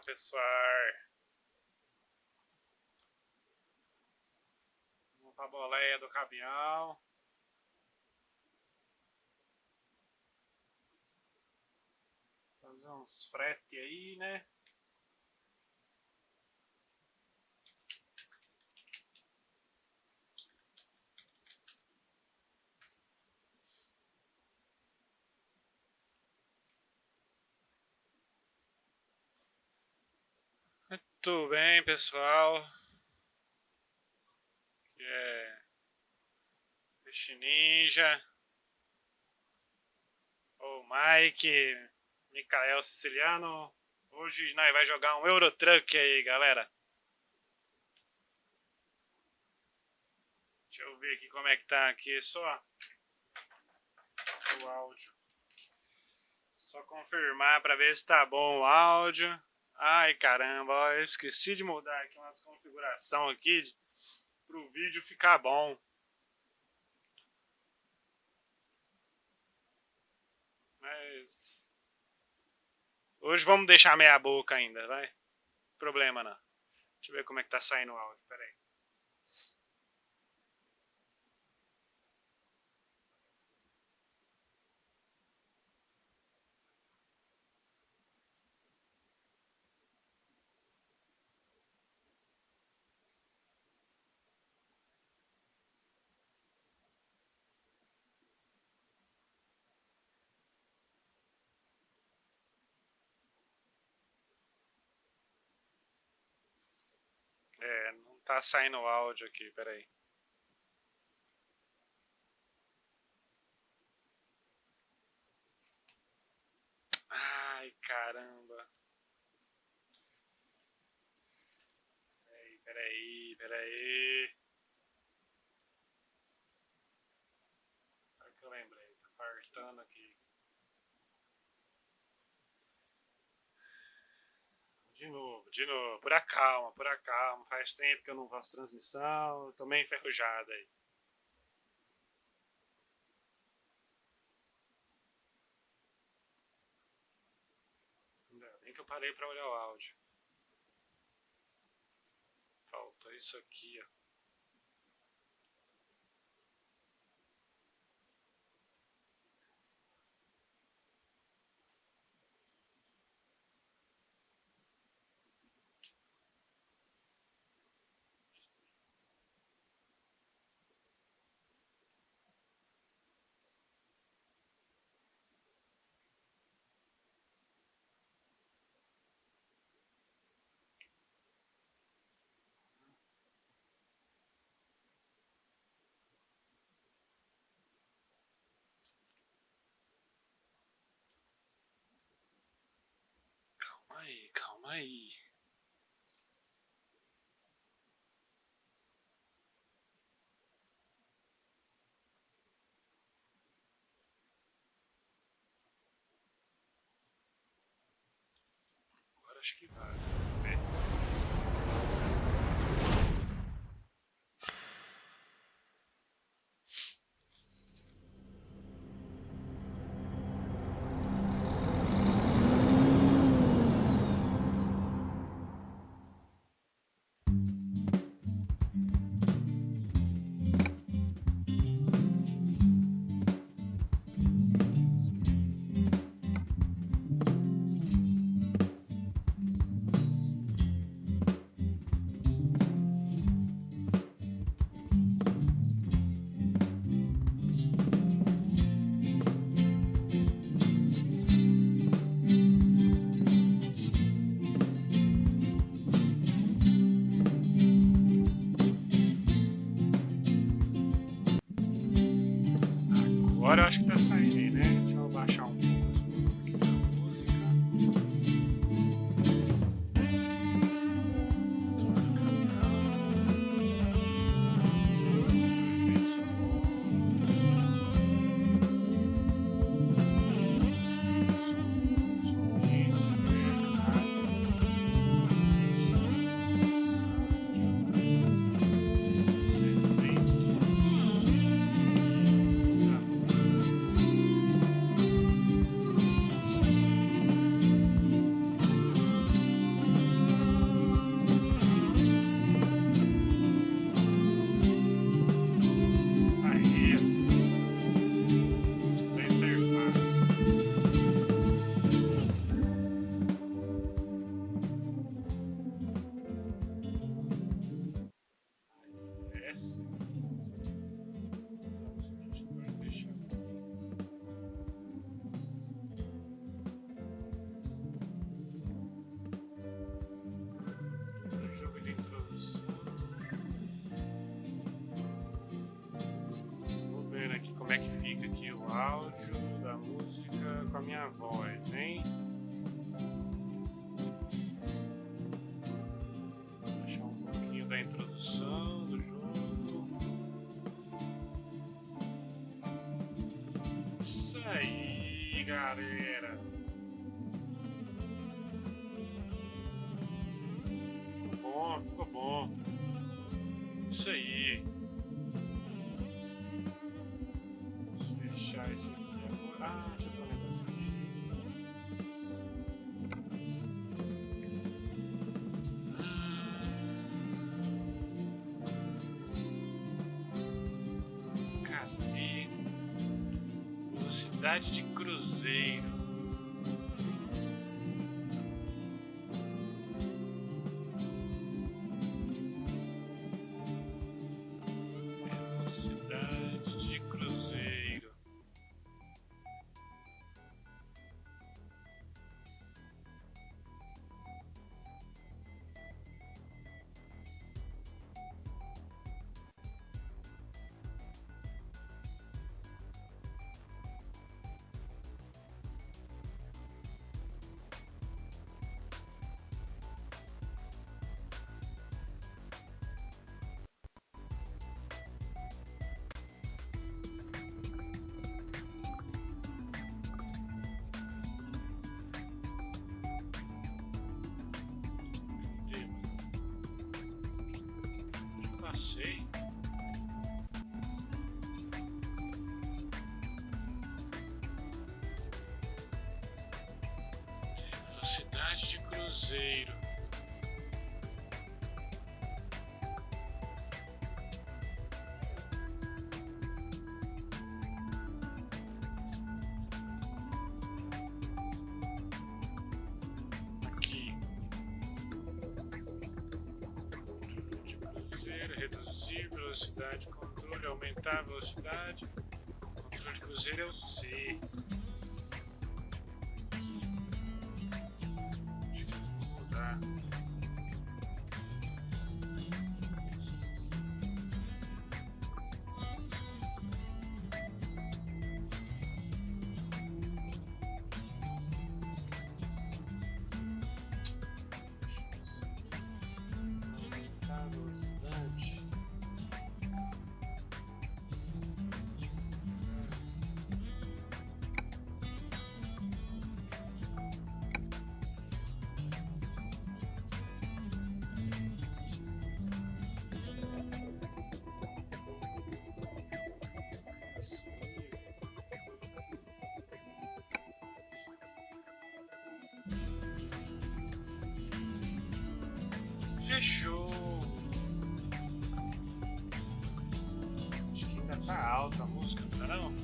pessoal. Vamos pra boleia do caminhão. Fazer uns frete aí, né? Muito bem, pessoal. Peixe Ninja. O Mike. Mikael Siciliano. Hoje nós vai jogar um Eurotruck aí, galera. Deixa eu ver aqui como é que tá aqui só o áudio. Só confirmar para ver se tá bom o áudio. Ai, caramba, ó, eu esqueci de mudar aqui umas configurações aqui pro vídeo ficar bom. Mas hoje vamos deixar meia boca ainda, vai? Problema não. Deixa eu ver como é que tá saindo o áudio, peraí. Não tá saindo o áudio aqui, peraí. Ai, caramba. Peraí. Agora que eu lembrei, tá fartando aqui. De novo. Por calma. Faz tempo que eu não faço transmissão. Tô meio enferrujado aí. Ainda bem que eu parei pra olhar o áudio. Falta isso aqui, ó. Calma aí. Agora acho que vai. Vamos ver. Agora eu acho que tá saindo aí, né? Deixa eu baixar um pouco esse volume aqui da música. Tudo do caminhão. Efeitos sonoros. Sons, rádio. Os efeitos. jogo de introdução. Vou ver aqui como é que fica aqui o áudio da música com a minha voz, hein? Vou deixar um pouquinho da introdução do jogo. Isso aí, galera. Ficou bom. Isso aí. Vamos fechar isso aqui agora. Ah, deixa eu ver um negócio aqui. Cadê? Velocidade de cruzeiro. Cidade de cruzeiro. Passei. Velocidade de cruzeiro. Reduzir velocidade, controle, aumentar a velocidade. Controle de cruzeiro é o C. Acho que eu vou mudar. Aumentar a velocidade. Fechou. Acho que ainda tá alta a música, não tá não?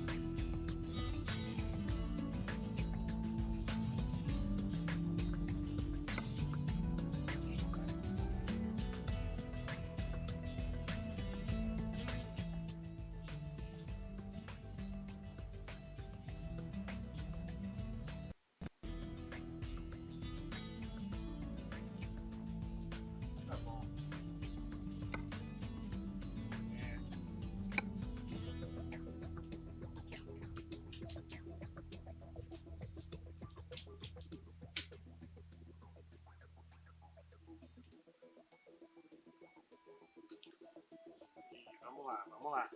Vamos lá, vamos lá.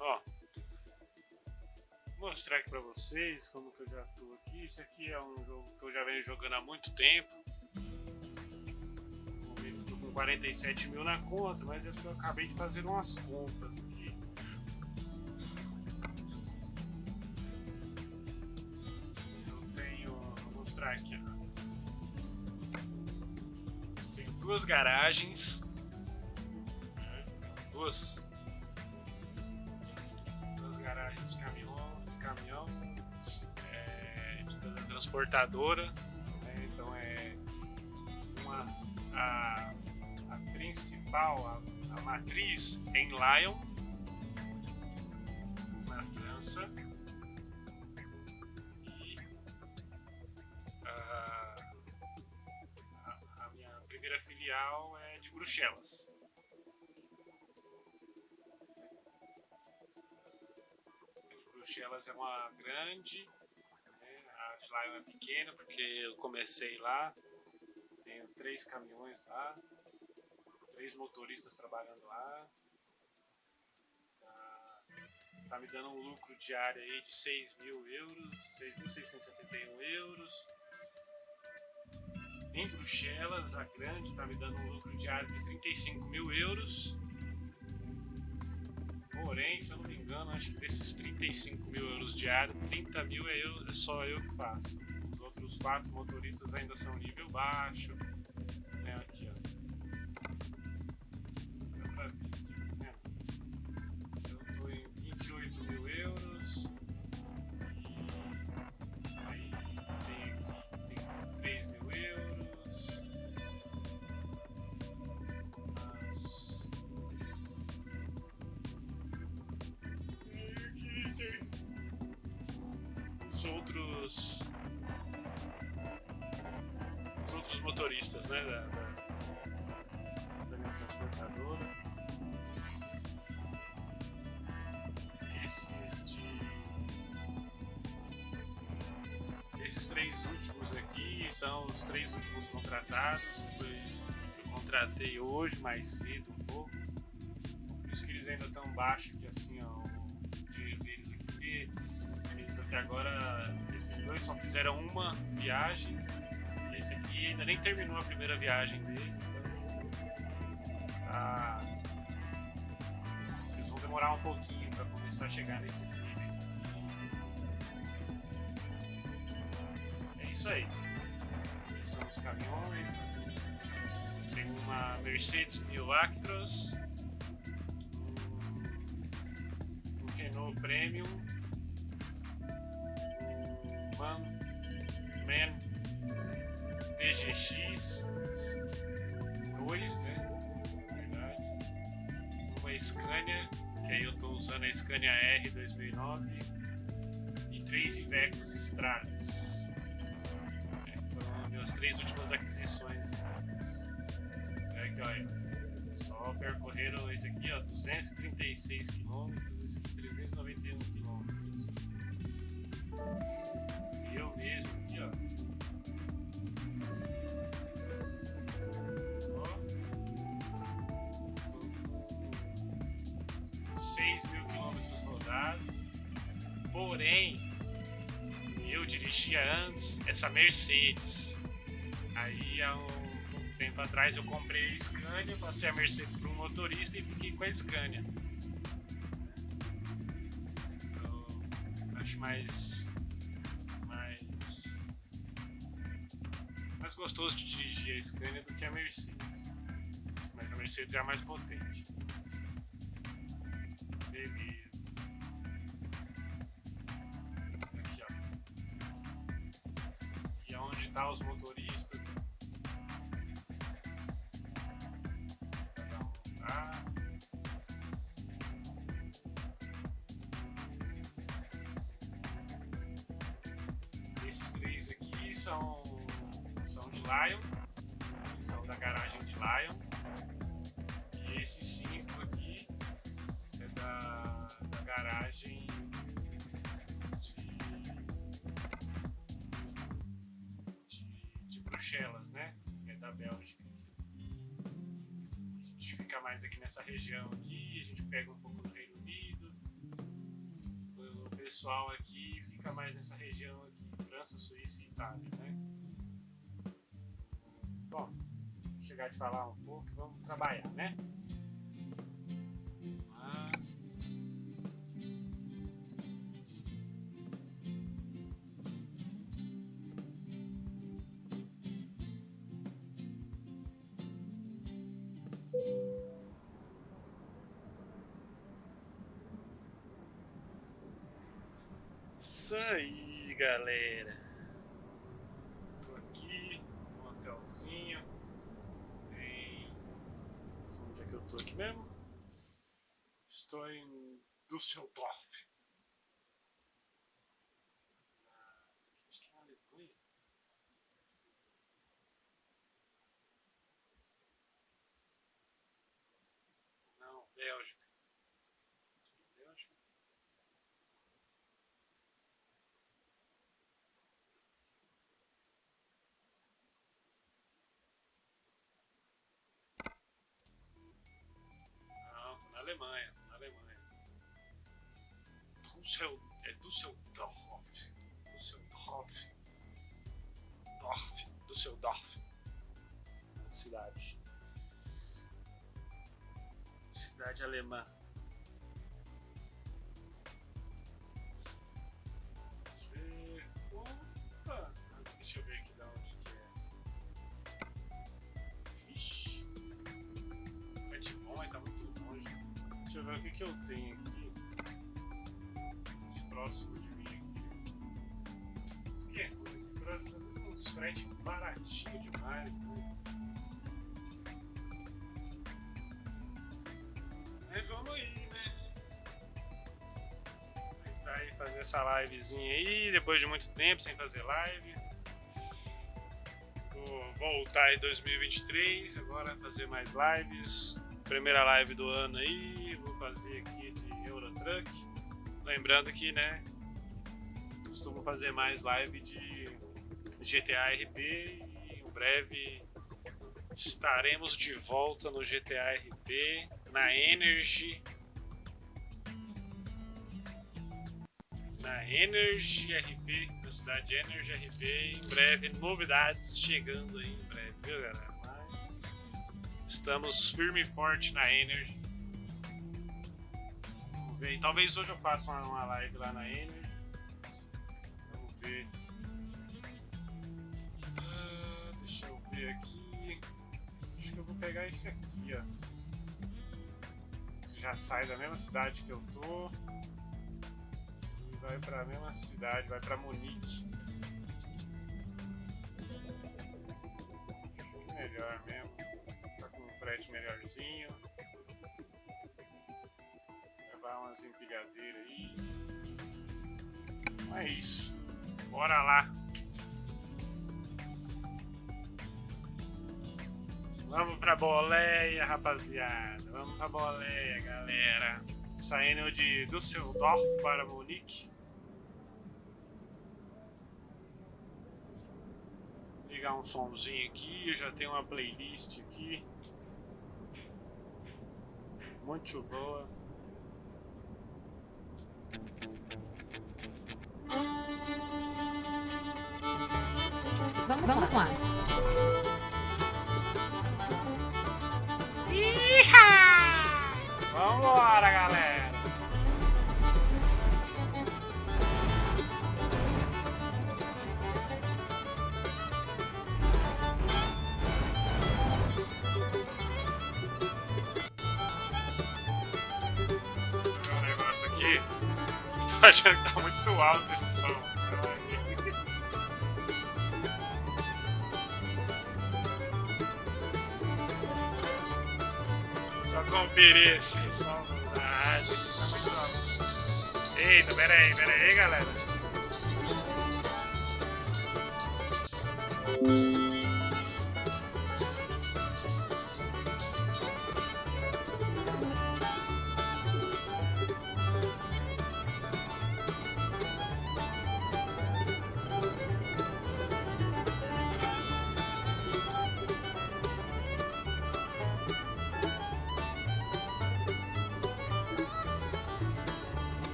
Ó, vou mostrar aqui pra vocês como que eu já tô aqui. Isso aqui é um jogo que eu já venho jogando há muito tempo. No momento eu tô com 47 mil na conta, mas é porque eu acabei de fazer umas compras aqui. Eu tenho, vou mostrar aqui, ó. Duas garagens, duas garagens de caminhão, de transportadora, né? Então é a principal, a matriz em Lyon, na França, e é de Bruxelas. A de Bruxelas é uma grande, né? A de Lyon é pequena porque eu comecei lá. Tenho 3 caminhões lá, 3 motoristas trabalhando lá. Tá me dando um lucro diário aí de 6.000 euros, 6.671 euros. Em Bruxelas, a grande tá me dando um lucro diário de 35.000 euros. Porém, se eu não me engano, acho que desses 35.000 euros diários, 30.000 é só eu que faço. Os outros 4 motoristas ainda são nível baixo. Né, aqui, ó. Dá pra ver aqui, né? Eu tô em 28.000 euros. E aí tem aqui, tem 3.000 euros. Os outros motoristas, né, da minha transportadora. Esses 3 últimos aqui são os 3 últimos contratados que eu contratei hoje mais cedo um pouco. Por isso que eles ainda estão baixos aqui assim, ó, o dinheiro deles aqui, porque eles até agora, esses 2 só fizeram uma viagem. E esse aqui ainda nem terminou a primeira viagem dele, então tá, eles vão demorar um pouquinho para começar a chegar nesses níveis. É isso aí. Esses são os caminhões. Tem uma Mercedes Neo Actros, um Renault Premium, um MAN TGX 2, né? Na verdade. Uma Scania, que aí eu estou usando a Scania R 2009, e 3 Ivecos Stralis. Foram as minhas 3 últimas aquisições. Aqui, olha, só percorreram esse aqui, ó, 236 km, esse aqui 391 km. E eu mesmo aqui, ó. 6.000 quilômetros rodados. Porém, eu dirigia antes essa Mercedes. Aí há um tempo atrás eu comprei a Scania, passei a Mercedes para um motorista e fiquei com a Scania. Eu acho mais gostoso de dirigir a Scania do que a Mercedes. Mas a Mercedes é a mais potente. Beleza. Aqui, ó. E onde tá os motoristas? Cada um tá. Esses 3 aqui são de Lyon, são da garagem de Lyon. E esses 5 aqui é da garagem de Bruxelas, né? Que é da Bélgica aqui. A gente fica mais aqui nessa região aqui, a gente pega um pouco do Reino Unido. O pessoal aqui fica mais nessa região aqui, França, Suíça e Itália, né? Bom, vou chegar de falar um pouco e vamos trabalhar, né? Isso aí, galera. Tô aqui no hotelzinho. Onde é que eu tô aqui mesmo? Estou em Düsseldorf. Acho que é na Alemanha. Bélgica. Bélgica. Não, tô na Alemanha, tô na Alemanha. É Düsseldorf. Düsseldorf. Düsseldorf. Cidade. Cidade alemã. Opa! Deixa eu ver aqui de onde que é. Vixe. Frente bom, mas tá muito longe. Deixa eu ver o que eu tenho aqui. Os próximos de mim aqui. Isso aqui é ruim. Uns frete baratinho demais. Mas vamos aí, né? Tentar aí fazer essa livezinha aí, depois de muito tempo sem fazer live. Vou voltar em 2023, agora fazer mais lives. Primeira live do ano aí, vou fazer aqui de Eurotruck. Lembrando que, né, costumo fazer mais live de GTA RP e em breve estaremos de volta no GTA RP, na Energy RP, na cidade Energy RP. Em breve, novidades chegando aí em breve, viu, galera? Mas estamos firme e forte na Energy. Vamos ver. Talvez hoje eu faça uma live lá na Energy. Vamos ver. Deixa eu ver aqui. Acho que eu vou pegar esse aqui, ó. Já sai da mesma cidade que eu tô e vai pra mesma cidade, vai pra Munique. Acho melhor mesmo, tá com um frete melhorzinho. Levar umas empilhadeiras aí. Então é isso, bora lá. Vamos pra boleia, rapaziada. Vamos pra boleia, galera. Saindo de Düsseldorf para Munique. Ligar um somzinho aqui. Eu já tenho uma playlist aqui. Muito boa. Vamos lá. Vambora, galera! Deixa eu ver um negócio aqui. Tô achando que tá muito alto esse som. Só conferir esse som da rádio aqui, tá muito alto. Eita, pera aí, galera.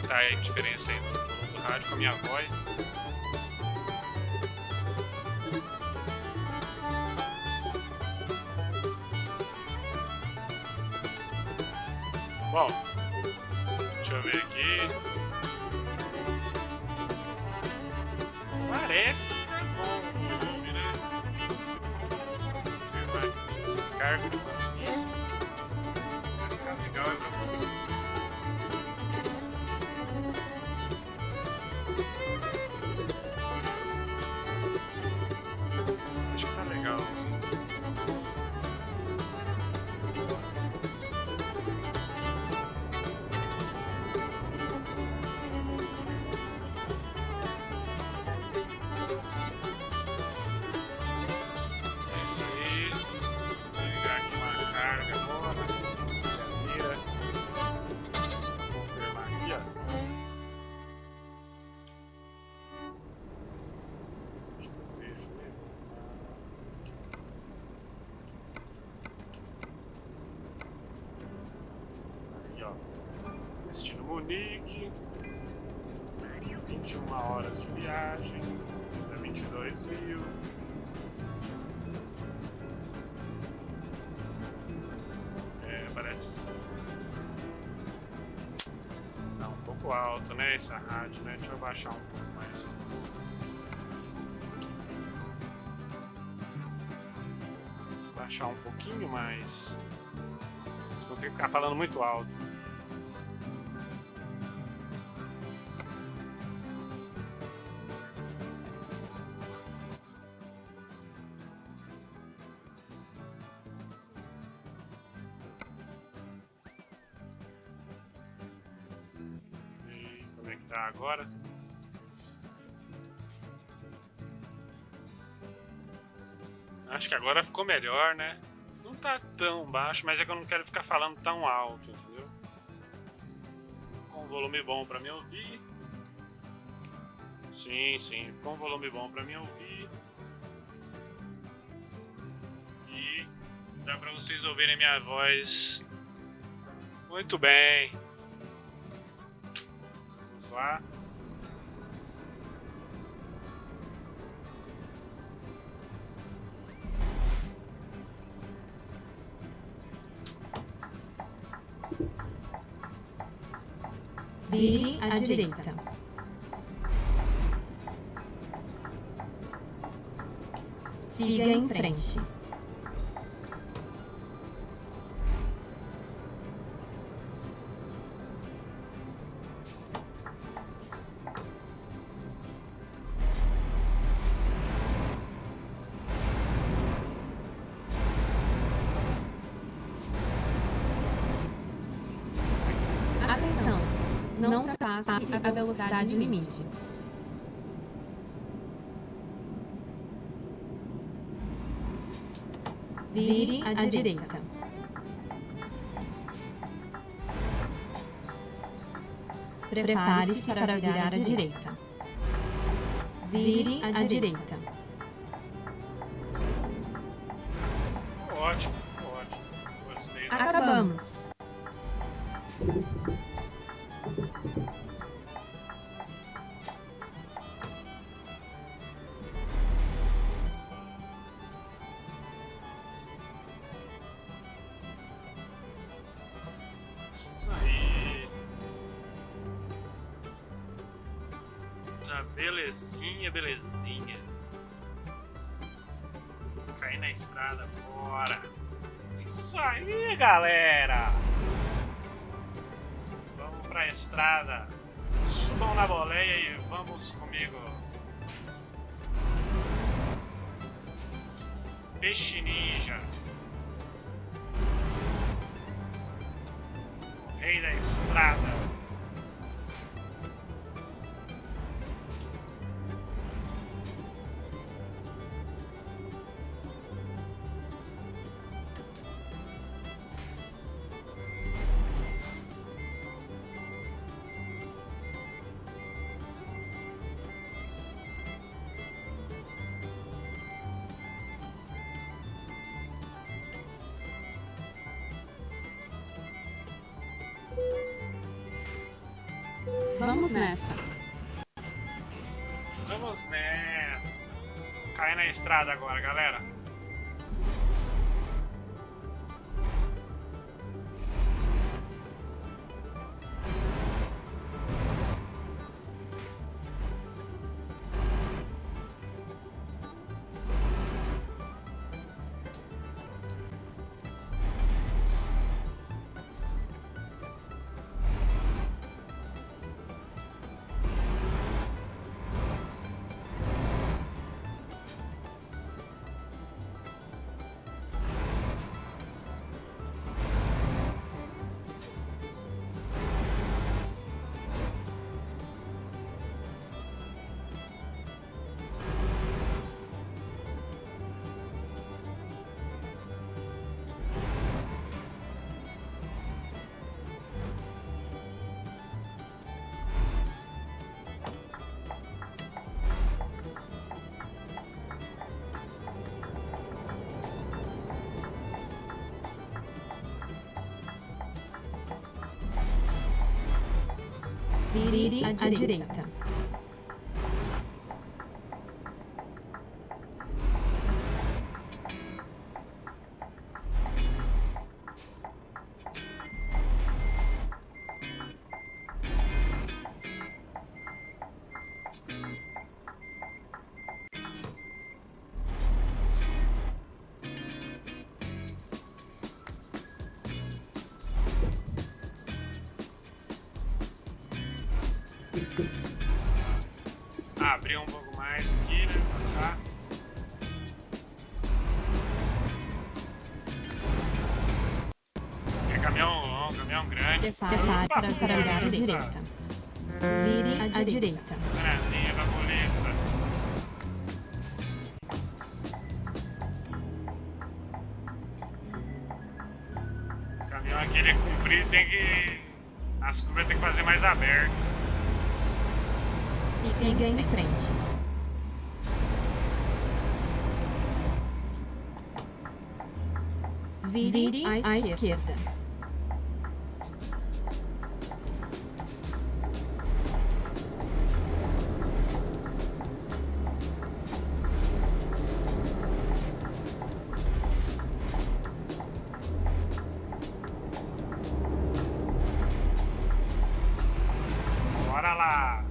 Tá a diferença entre o tom do rádio com a minha voz. Bom, deixa eu ver aqui. Parece que tá bom o volume, né? Só confirmar aqui, esse cargo de consciência. Vai ficar legal aí pra vocês também. Mas acho que tá legal sim. Isso aí, vou ligar aqui uma carga agora, de brincadeira. Vou confirmar aqui, ó. Acho que eu vejo ele. Aí, ó. Destino Munique. 21 horas de viagem. Dá 22 mil. Parece. Tá um pouco alto, né, essa rádio, né? Deixa eu baixar um pouco mais. Baixar um pouquinho mais. Não tem que ficar falando muito alto. Como é que tá agora? Acho que agora ficou melhor, né? Não tá tão baixo, mas é que eu não quero ficar falando tão alto, entendeu? Ficou um volume bom pra me ouvir. Sim, sim, ficou um volume bom pra me ouvir. E dá pra vocês ouvirem minha voz muito bem. Vamos lá. Vire à direita. Siga em frente. Atenção! Não ultrapasse a velocidade limite. Vire à direita. Prepare-se para virar à direita. Vire à direita. Ficou ótimo, ficou ótimo. Gostei. Acabamos. Isso aí. Tá belezinha, belezinha. Cair na estrada agora. Isso aí, galera. Vamos pra estrada. Subam na boleia e vamos comigo. Peixe Ninja. O rei da estrada. Vamos nessa. Vamos nessa. Cai na estrada agora, galera. Vire à direita. Abrir um pouco mais aqui, né? Passar. Isso aqui é caminhão grande. Prepare para virar à direita. Vire à direita. Cenadinha da polícia. Esse caminhão aqui ele é comprido, tem que. As curvas tem que fazer mais aberto. Siga em frente. Vire à esquerda. Bora lá!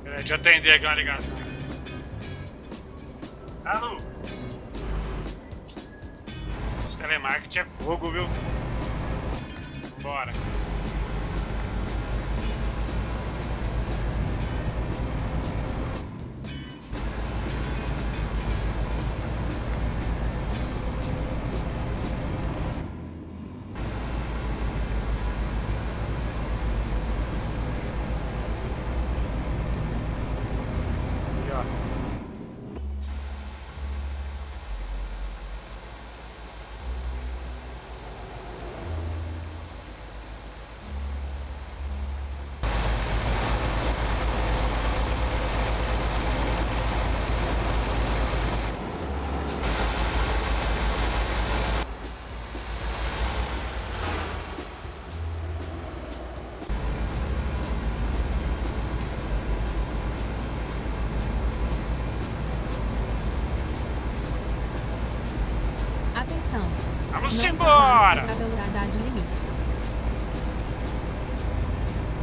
Deixa eu atender aqui uma ligação. Alô? Esses telemarketing é fogo, viu? Bora. Vamos embora! A velocidade limite.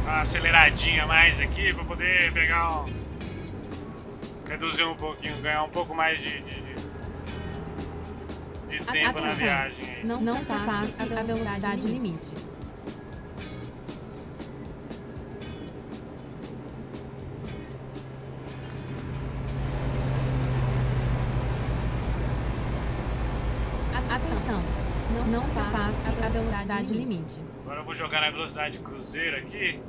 Uma aceleradinha mais aqui para poder pegar reduzir um pouquinho, ganhar um pouco mais de tempo na viagem aí. Não passe a velocidade limite. Atenção, não passe a velocidade limite. Agora eu vou jogar na velocidade cruzeiro aqui,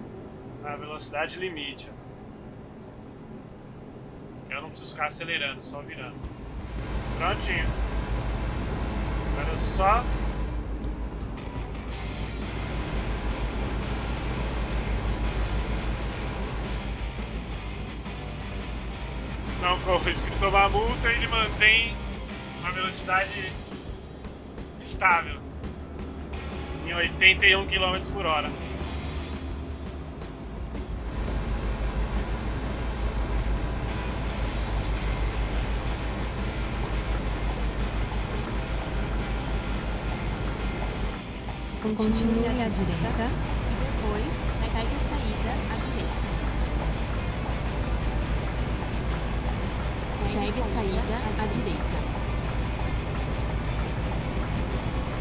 na velocidade limite. Eu não preciso ficar acelerando, só virando. Prontinho. Agora só... não corro o risco de tomar multa, ele mantém uma velocidade estável em 81 km por hora. Continue à direita e depois pegue a saída à direita. Pegue a saída à direita.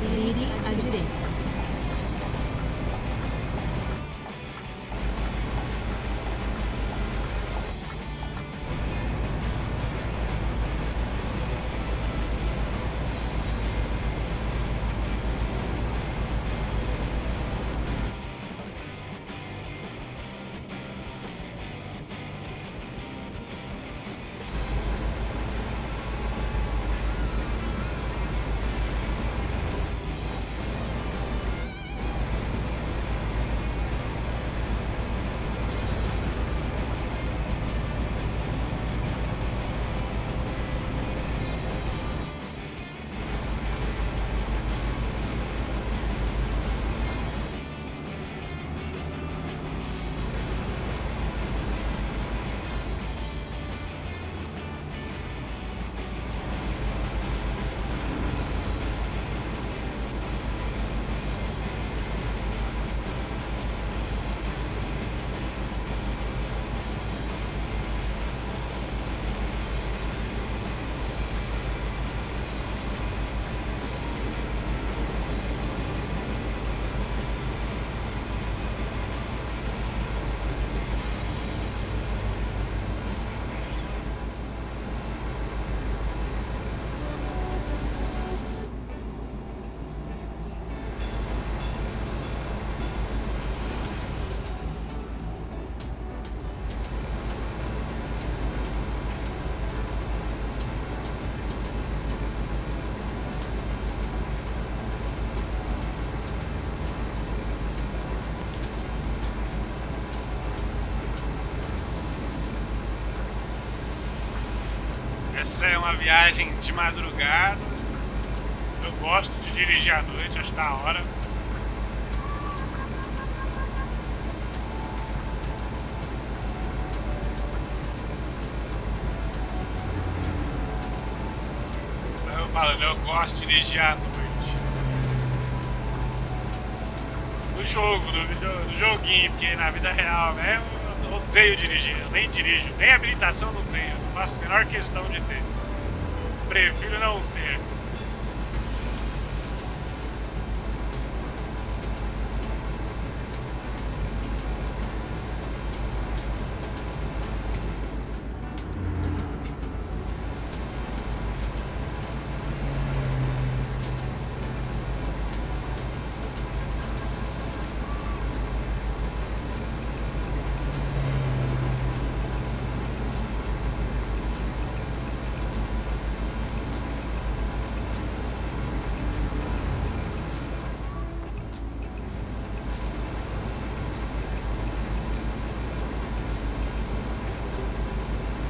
Vire à direita. Essa é uma viagem de madrugada. Eu gosto de dirigir à noite, acho da hora. Eu falo, eu gosto de dirigir à noite. No jogo, no joguinho, porque na vida real mesmo eu odeio dirigir. Eu nem dirijo, nem habilitação não tenho. Não faço a menor questão de ter. Prefiro não ter.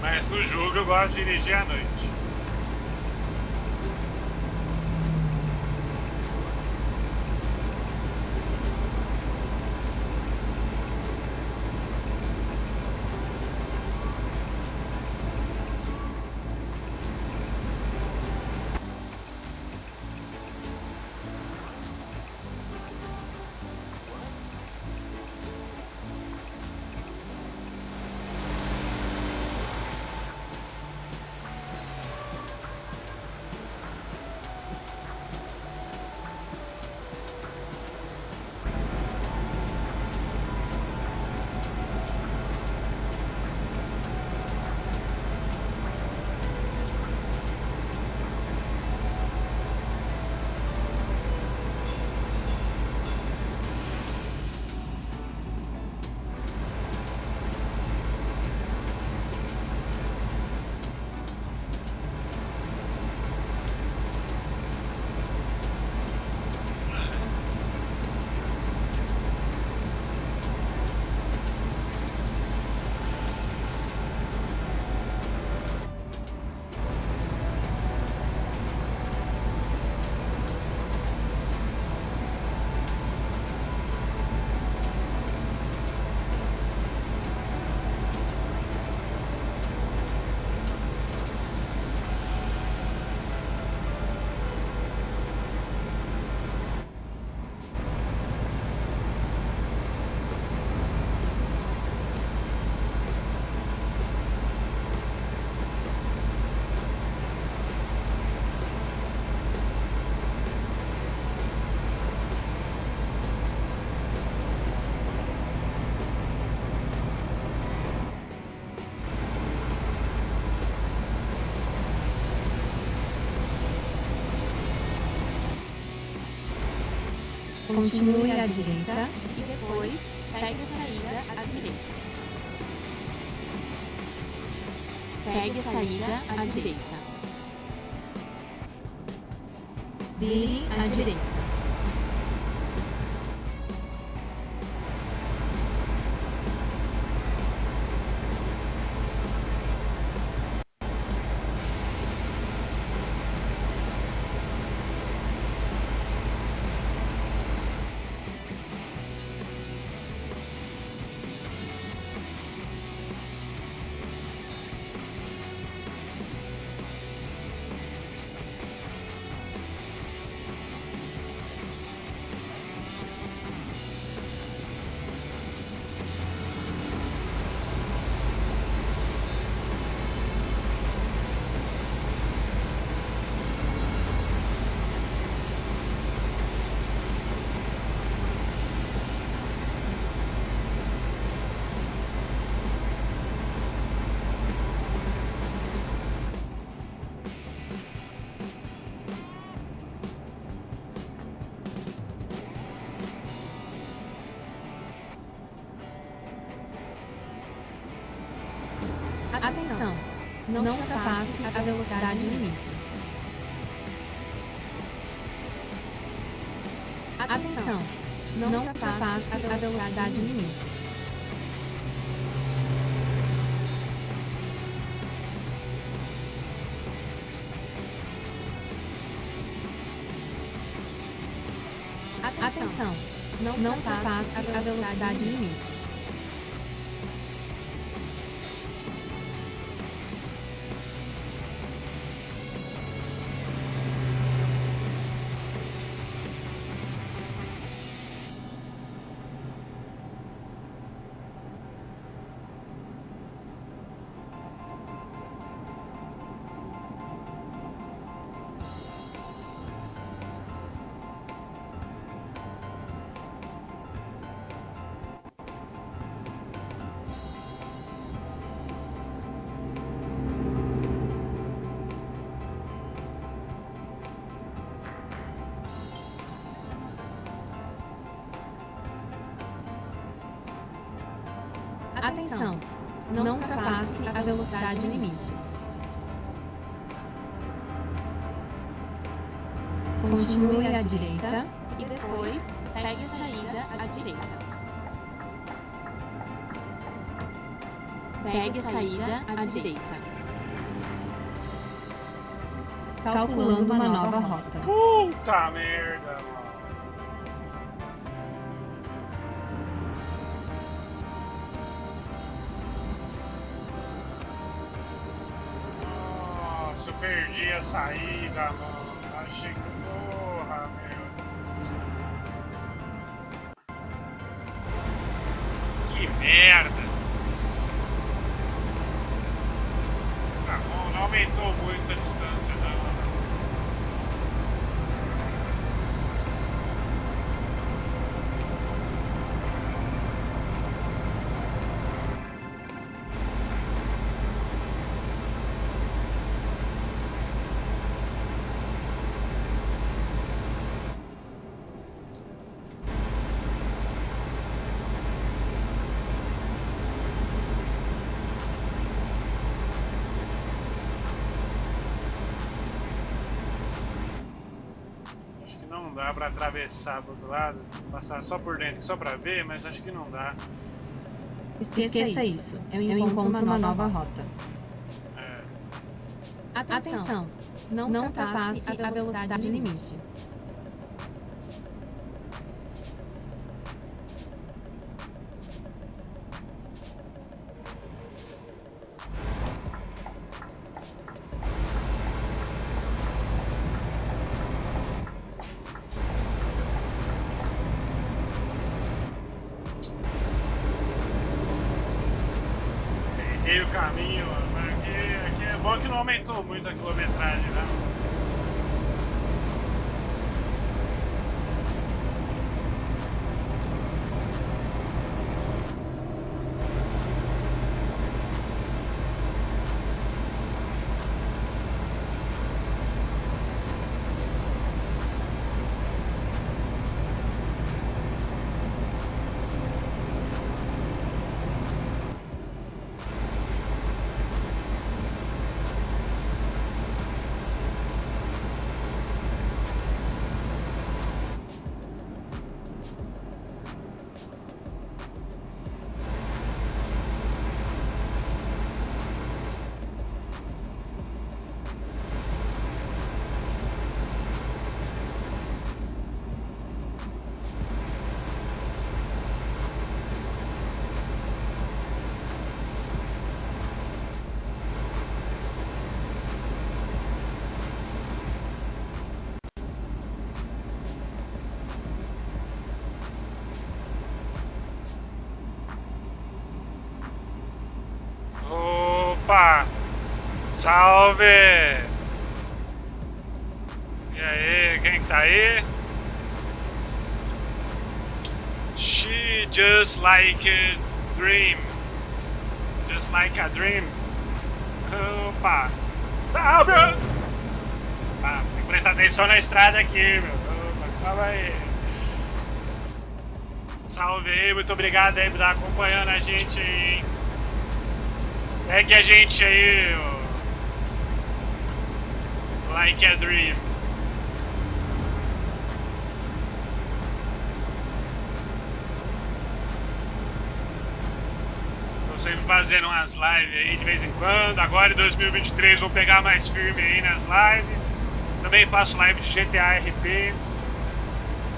Mas no jogo eu gosto de dirigir à noite. Continue à direita e depois pegue a saída à direita. Pegue a saída à direita. Vire à direita. Atenção! Não ultrapasse a velocidade limite. Atenção! Não ultrapasse a velocidade limite. Atenção! Não ultrapasse a velocidade limite. Atenção! Não ultrapasse a velocidade limite. Continue à direita e depois pegue a saída à direita. Pegue a saída à direita. Calculando uma nova rota. Puta merda, mano. Nossa, eu perdi a saída, mano. Achei que. Porra, meu. Que merda. Tá bom, não aumentou muito a distância, não. Acho que não dá pra atravessar pro outro lado, passar só por dentro, só pra ver, mas acho que não dá. Esqueça isso. Eu encontro uma nova rota. É. Atenção! Não ultrapasse a velocidade limite. Errei o caminho, mas aqui é bom que não aumentou muito a quilometragem, né? Opa! Salve! E aí, quem que tá aí? She just like a dream. Just like a dream. Opa! Salve! Ah, tem que prestar atenção na estrada aqui, meu. Opa, calma aí. Salve aí, muito obrigado aí por estar acompanhando a gente aí, hein? Segue a gente aí, Like a Dream. Tô sempre fazendo umas lives aí de vez em quando. Agora em 2023 vou pegar mais firme aí nas lives. Também faço live de GTA RP.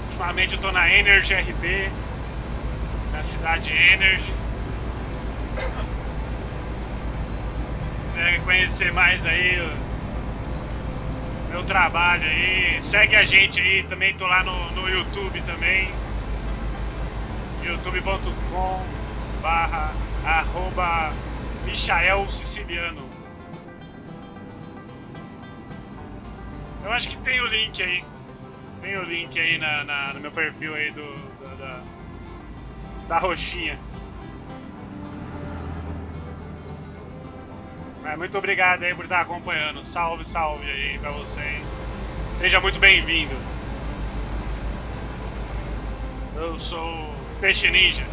Ultimamente eu tô na Energy RP, na cidade Energy. Quiser conhecer mais aí o meu trabalho aí, segue a gente aí, também tô lá no YouTube também, youtube.com/@michaelsiciliano. Eu acho que tem o link aí, no meu perfil aí da roxinha. Mas muito obrigado aí por estar acompanhando. Salve, salve aí pra você, hein? Seja muito bem-vindo. Eu sou Peixe Ninja,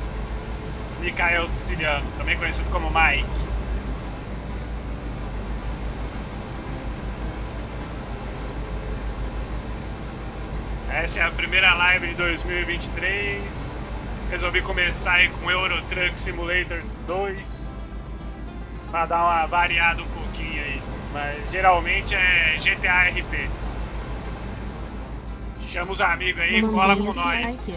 Michael Siciliano, também conhecido como Mike. Essa é a primeira live de 2023. Resolvi começar aí com Euro Truck Simulator 2 pra dar uma variada um pouquinho aí. Mas geralmente é GTA RP. Chama os amigos aí, cola com nós.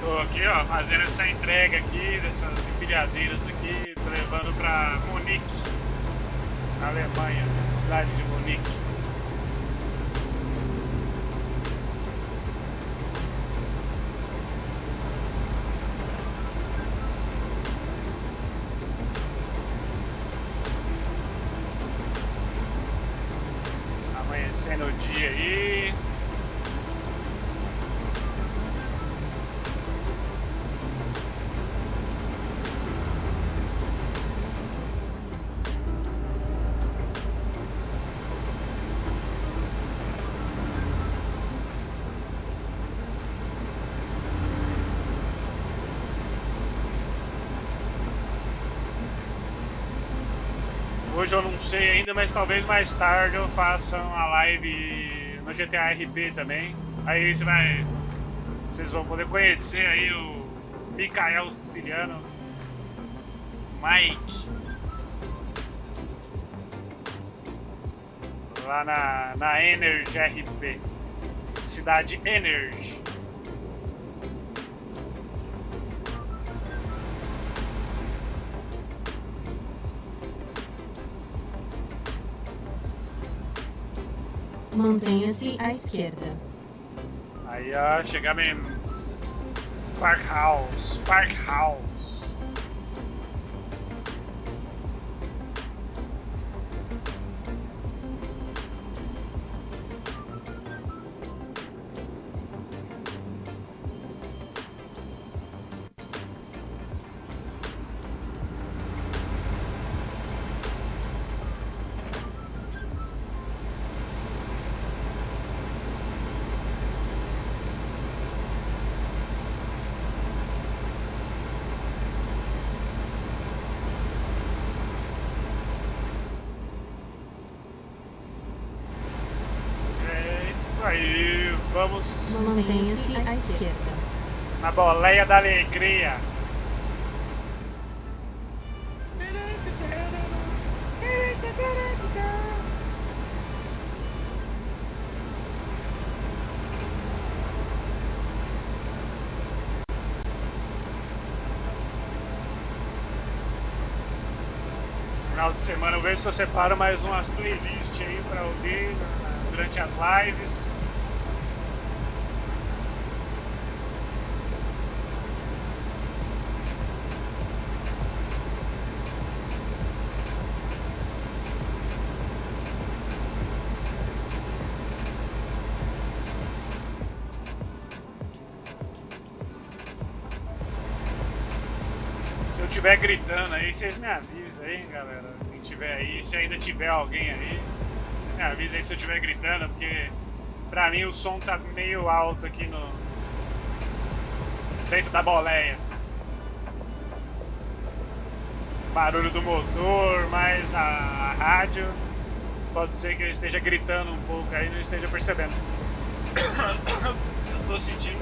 Tô aqui, ó, fazendo essa entrega aqui, dessas empilhadeiras aqui, tô levando pra Munique, na Alemanha, cidade de Munique. Amanhecendo o dia aí. Hoje eu não sei ainda, mas talvez mais tarde eu faça uma live no GTA RP também. Aí vocês vão poder conhecer aí o Mikael Siciliano, Mike, lá na Energy RP, cidade Energy. Mantenha-se à esquerda. Aí, ó, chegamos em Park House. Isso aí, vamos Mantenha-se à esquerda. na boleia da alegria. Final de semana eu vejo se eu separo mais umas playlists aí pra ouvir durante as lives. Se eu estiver gritando aí, vocês me avisam aí, galera. Quem tiver aí, se ainda tiver alguém aí, vocês me avisam aí se eu estiver gritando, porque pra mim o som tá meio alto aqui dentro da boleia. Barulho do motor, mais a rádio. Pode ser que eu esteja gritando um pouco aí e não esteja percebendo. Eu tô sentindo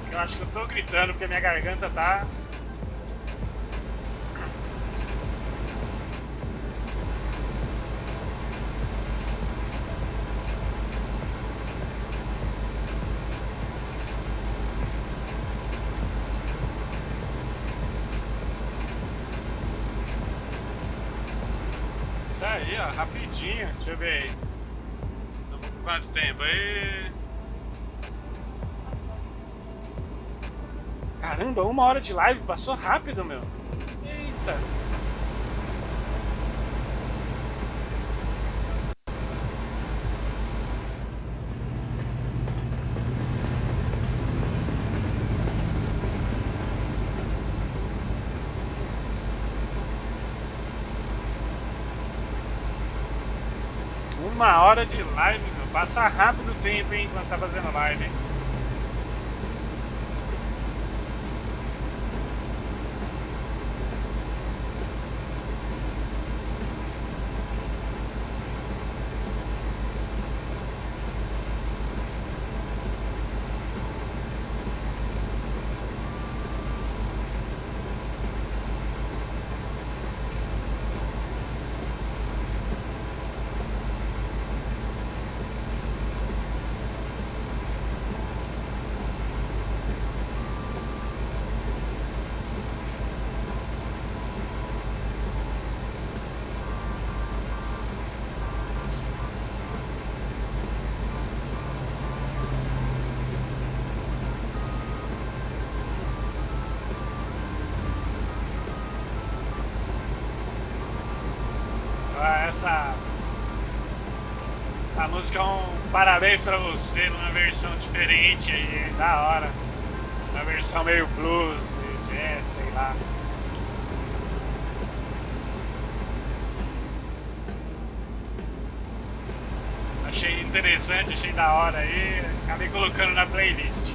que eu acho que eu tô gritando porque minha garganta tá. Isso aí, ó, rapidinho. Deixa eu ver aí. Estamos com quanto tempo aí? Caramba, 1 hora de live, passou rápido, meu. Eita. Uma hora de live, meu. Passa rápido o tempo, hein, enquanto tá fazendo live, hein? Essa música é um parabéns pra você, numa versão diferente aí, da hora. Uma versão meio blues, meio jazz, sei lá. Achei interessante, achei da hora aí, acabei colocando na playlist.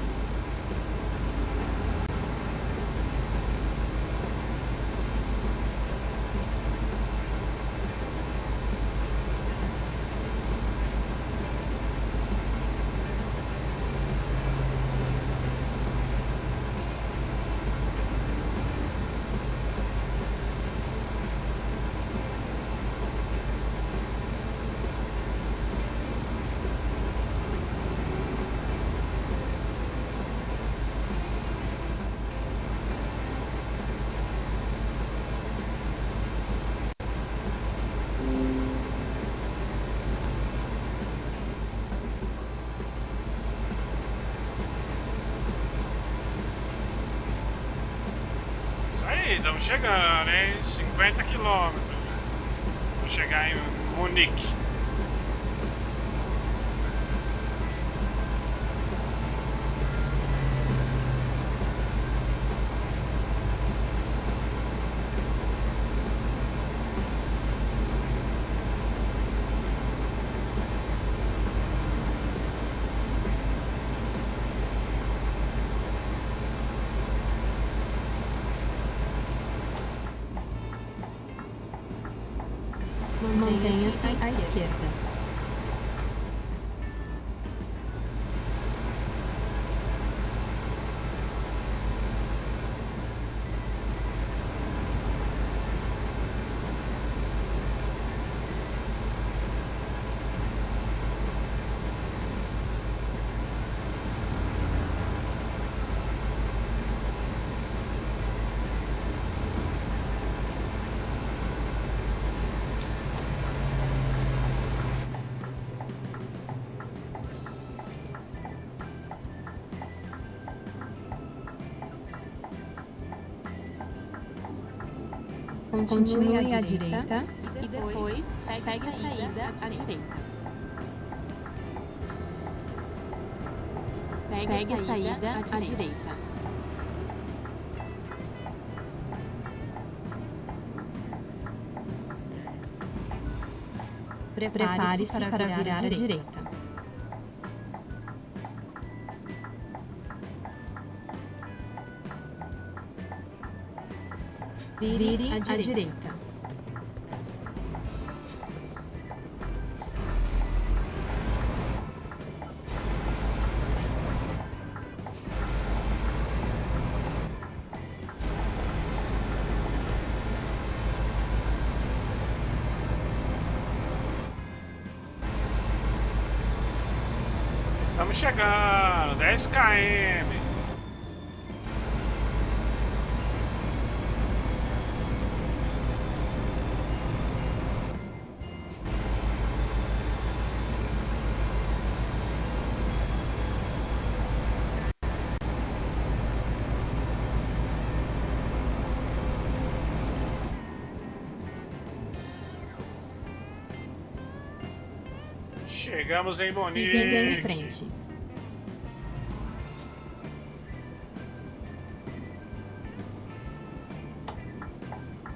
Aí, estamos chegando, hein? 50 quilômetros. Vou chegar em Munique. Mantenha-se à esquerda. Continue à direita e depois pegue a saída à direita. Pegue a saída à direita. Prepare-se para virar à direita. Vire à direita. Estamos chegando, 10 km. Chegamos em Siga em Munique. frente.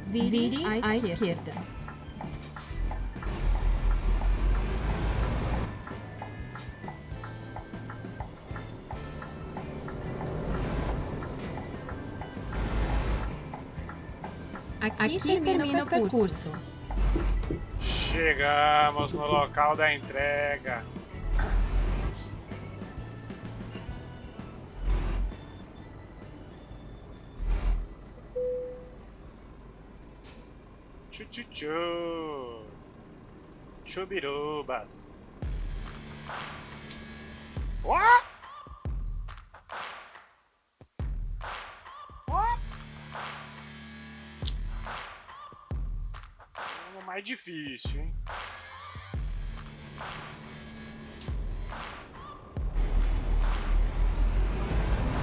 Vire à esquerda. Aqui termina o percurso. Chegamos no local da entrega. Tchu-tchu-tchu. Chubirubas. What? What? É o mais difícil, hein?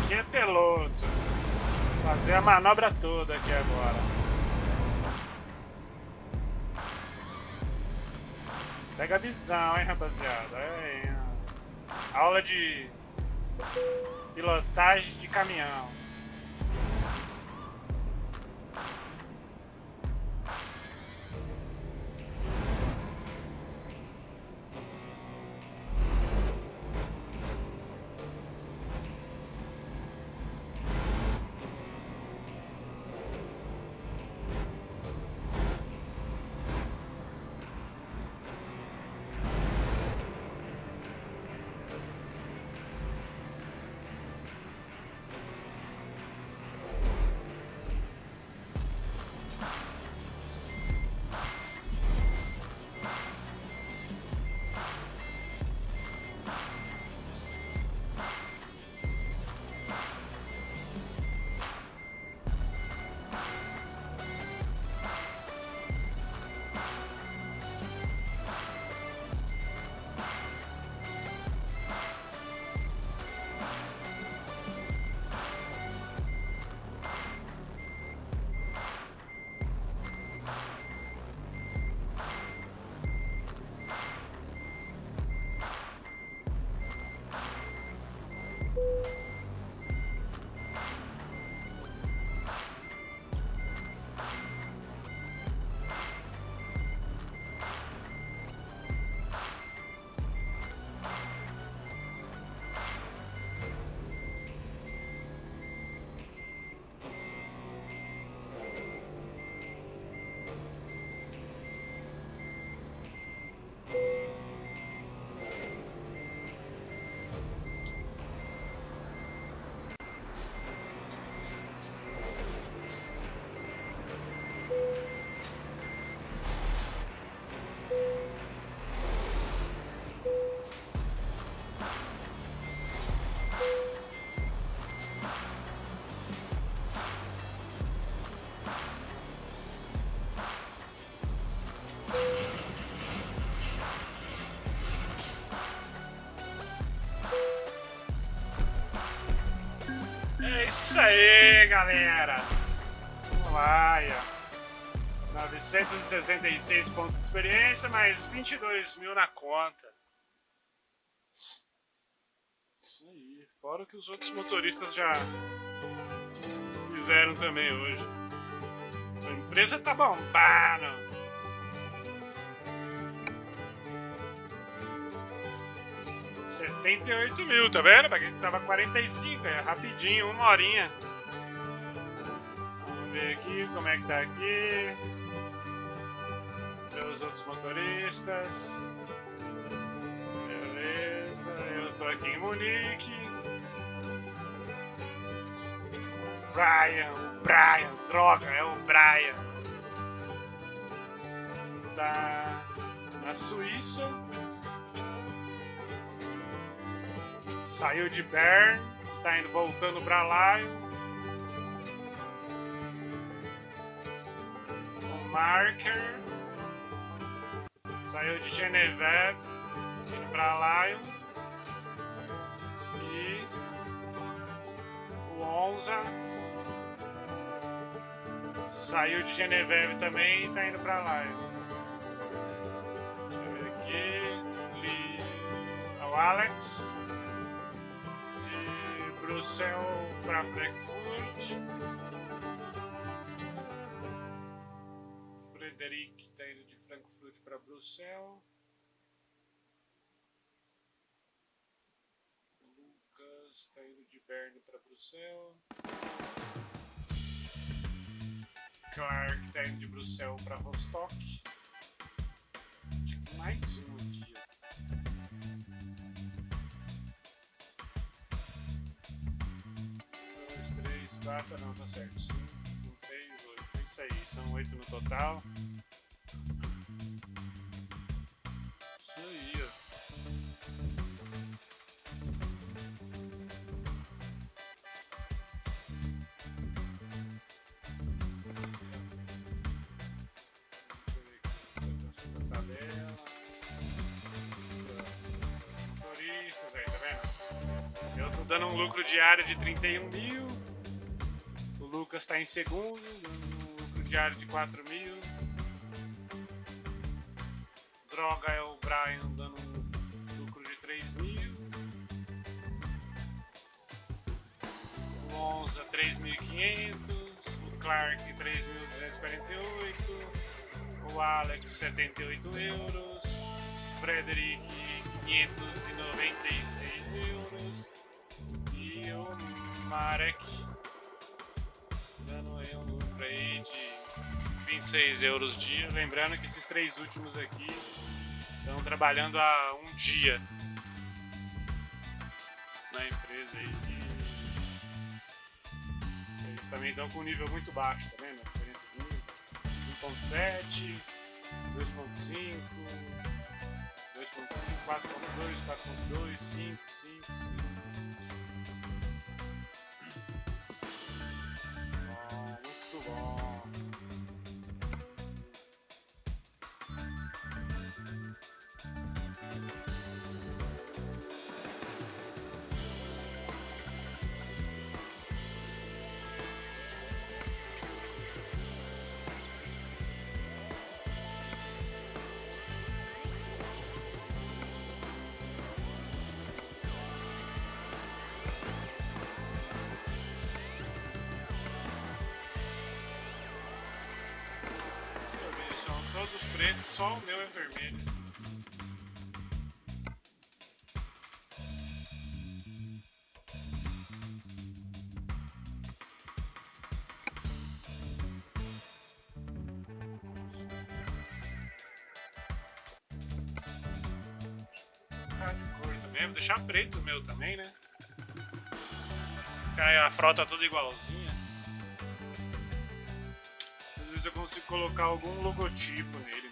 Aqui é piloto. Fazer a manobra toda aqui agora. Pega a visão, hein, rapaziada. Aí, aula de pilotagem de caminhão. isso aí, galera. Vamos lá, aí, ó. 966 pontos de experiência, mais 22 mil na conta. Isso aí. Fora o que os outros motoristas já fizeram também hoje. A empresa tá bombando. R$78 mil, tá vendo? Pra quem tava 45, é rapidinho, 1 horinha. Vamos ver aqui como é que tá aqui. Ver os outros motoristas. Beleza, eu tô aqui em Munique. Brian, droga, é o Brian. Tá na Suíça. Saiu de Bern, tá indo voltando pra Lyon. O Marker saiu de Geneveve, indo pra Lyon. E o Onza saiu de Geneveve também e tá indo pra Lyon. Deixa eu ver aqui. O Alex Bruxelas para Frankfurt. Frederic está indo de Frankfurt para Bruxelas. Lucas está indo de Bern para Bruxelas. Clark está indo de Bruxelas para Rostock. Acho que mais um aqui, ó. 4, não, tá certo. 5, 3, 8. É isso aí, são 8 no total. Isso aí, ó. Deixa eu ver aqui, observação da tabela. Motoristas aí, tá vendo? Eu tô dando um lucro diário de 31 mil. O Lucas está em segundo, dando um lucro diário de 4 mil. Droga é o Brian, dando um lucro de 3 mil. O Onza, 3.500. O Clark, 3.248. O Alex, 78 euros. Frederic, 596 euros. E o Marek, dando aí um lucro aí de 26 euros dia. Lembrando que esses 3 últimos aqui estão trabalhando há um dia na empresa aí, que eles também estão com um nível muito baixo, tá vendo? A diferença de nível 1.7, 2.5, 2.5, 4.2, 4.2, 5, 5, 5. Muito bom. São todos pretos, só o meu é vermelho. Vou trocar de cor também, vou deixar preto o meu também, né? Porque a frota toda igualzinha. Às vezes eu consigo colocar algum logotipo nele.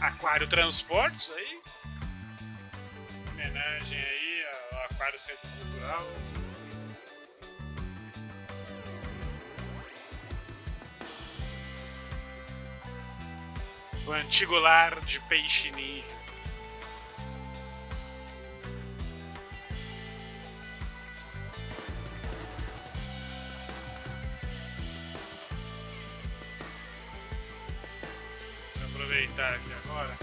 Aquário Transportes aí. Homenagem aí ao Aquário Centro Cultural. O antigo lar de peixe ninja. aproveitar aqui agora.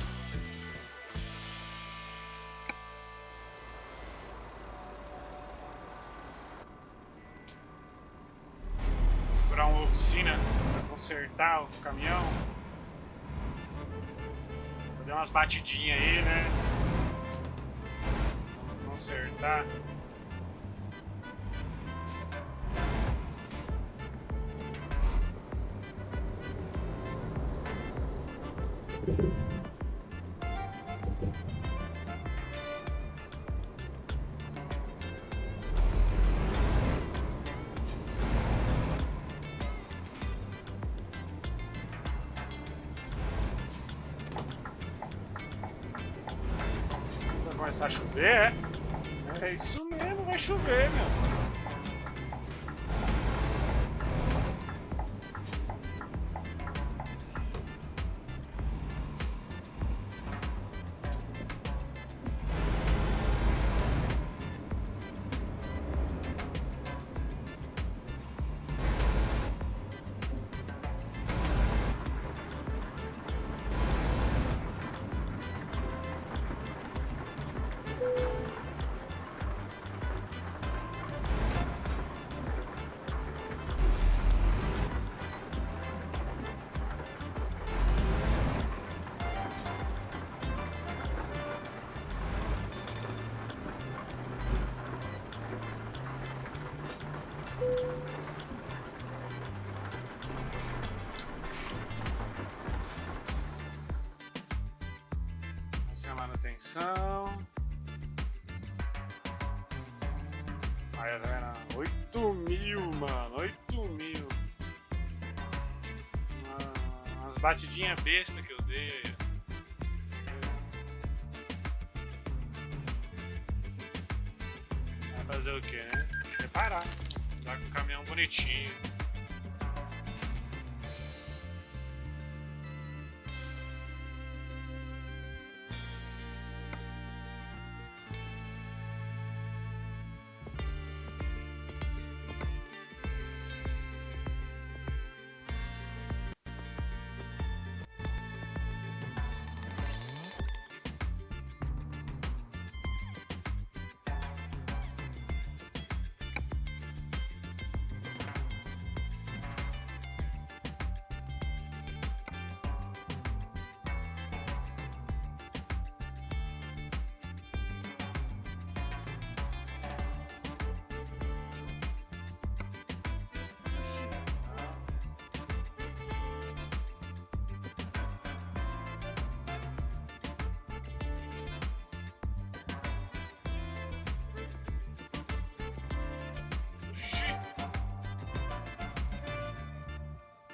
Procurar uma oficina para consertar o caminhão. Vou dar umas batidinhas aí, né? Vamos consertar. Vai começar a chover, é? É isso mesmo, vai chover, meu. Essa é a manutenção. Aí, tá vendo? 8.000, mano. 8.000. Umas batidinhas besta que eu dei aí. Vai fazer o que, né? Tem que reparar. Tá com o caminhão bonitinho. Oxi!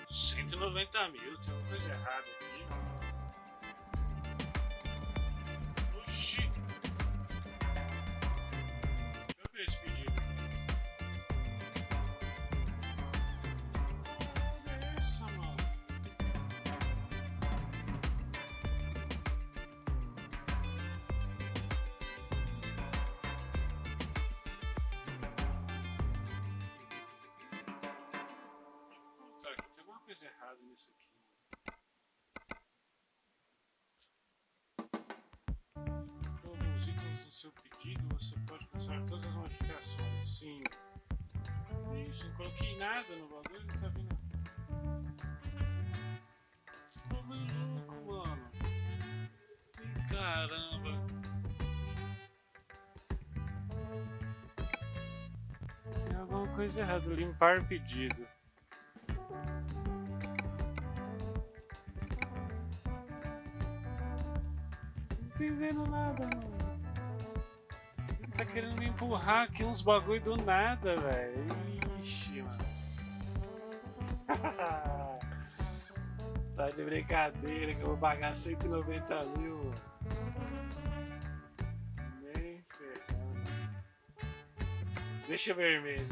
190.000, tem uma coisa errada aqui, mano. Oxi! Deixa eu ver esse pedido aqui. Olha essa, mano. Tem alguma coisa errada nisso aqui. Com alguns itens no seu pedido, você pode cancelar todas as modificações. Sim. Que isso? Não coloquei nada no bagulho, não tá vendo? Que bagulho louco, mano. Caramba. Tem alguma coisa errada. Limpar pedido. Não entendendo nada, mano. Ele tá querendo me empurrar aqui uns bagulho do nada, velho. Ixi, mano. Tá de brincadeira que eu vou pagar 190.000, mano. Nem ferrando. Deixa vermelho.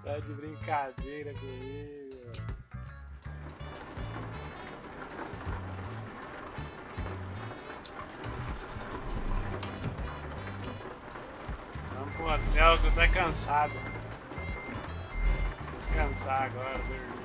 Tá de brincadeira comigo. Vamos pro hotel que eu tô cansado. Descansar agora, dormir.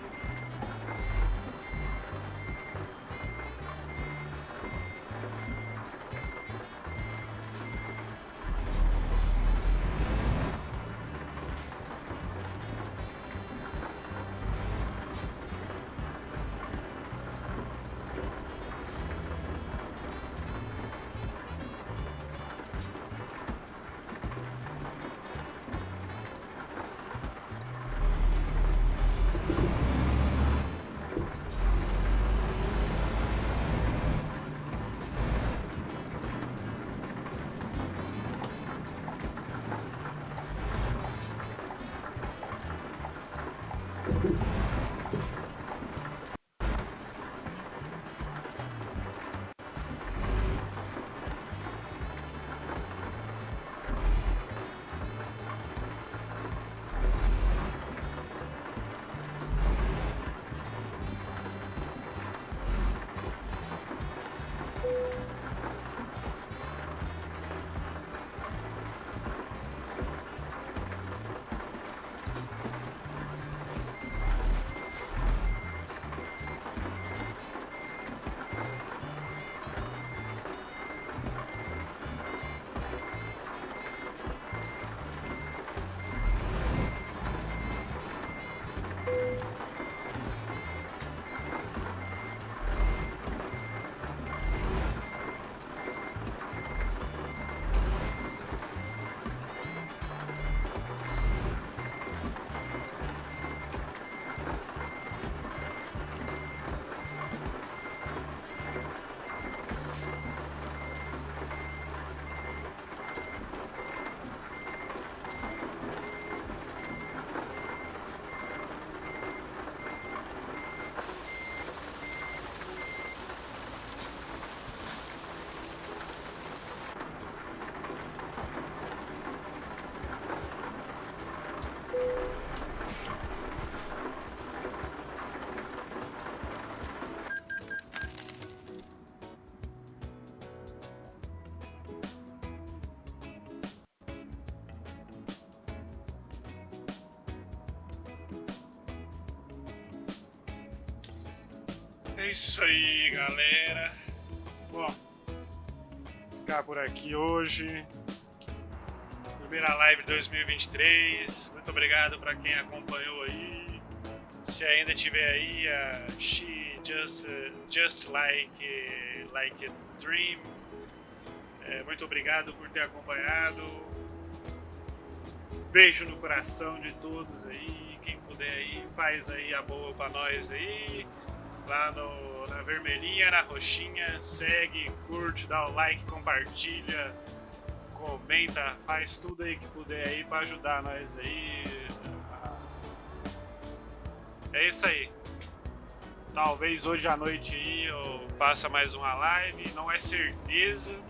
É isso aí, galera. Bom, ficar por aqui hoje. Primeira live de 2023. Muito obrigado para quem acompanhou aí. Se ainda tiver aí a She Just Like a Dream. Muito obrigado por ter acompanhado. Beijo no coração de todos aí. Quem puder aí, faz aí a boa pra nós aí. Lá na vermelhinha, na roxinha. Segue, curte, dá o like, compartilha, comenta, faz tudo aí que puder aí pra ajudar nós aí. É isso aí. Talvez hoje à noite aí eu faça mais uma live. Não é certeza,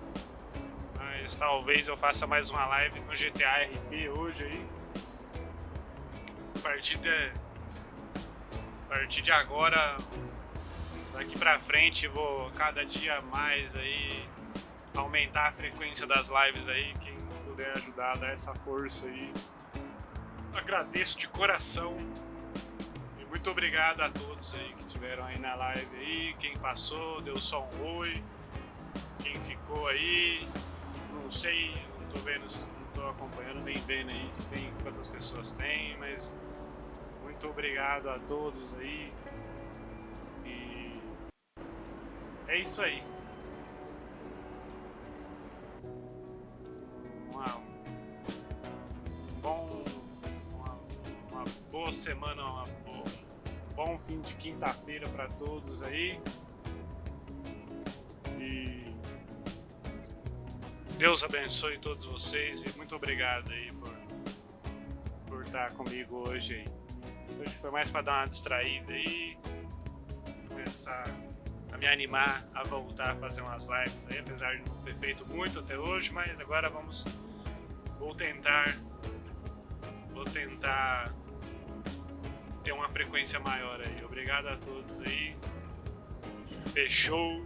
mas talvez eu faça mais uma live no GTA RP hoje aí. A partir de agora, daqui pra frente, vou cada dia mais aí aumentar a frequência das lives aí. Quem puder ajudar, dar essa força aí, agradeço de coração. E muito obrigado a todos aí que estiveram aí na live aí. Quem passou, deu só um oi. Quem ficou aí, não sei, não tô vendo, não tô acompanhando nem vendo aí se tem, quantas pessoas tem, mas muito obrigado a todos aí. E é isso aí. Uma boa semana, um bom fim de quinta-feira para todos aí. E Deus abençoe todos vocês e muito obrigado aí por estar comigo hoje aí. Hoje foi mais para dar uma distraída aí, começar a me animar a voltar a fazer umas lives aí, apesar de não ter feito muito até hoje, mas agora vou tentar ter uma frequência maior aí. Obrigado a todos aí. Fechou.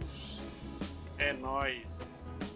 É nóis.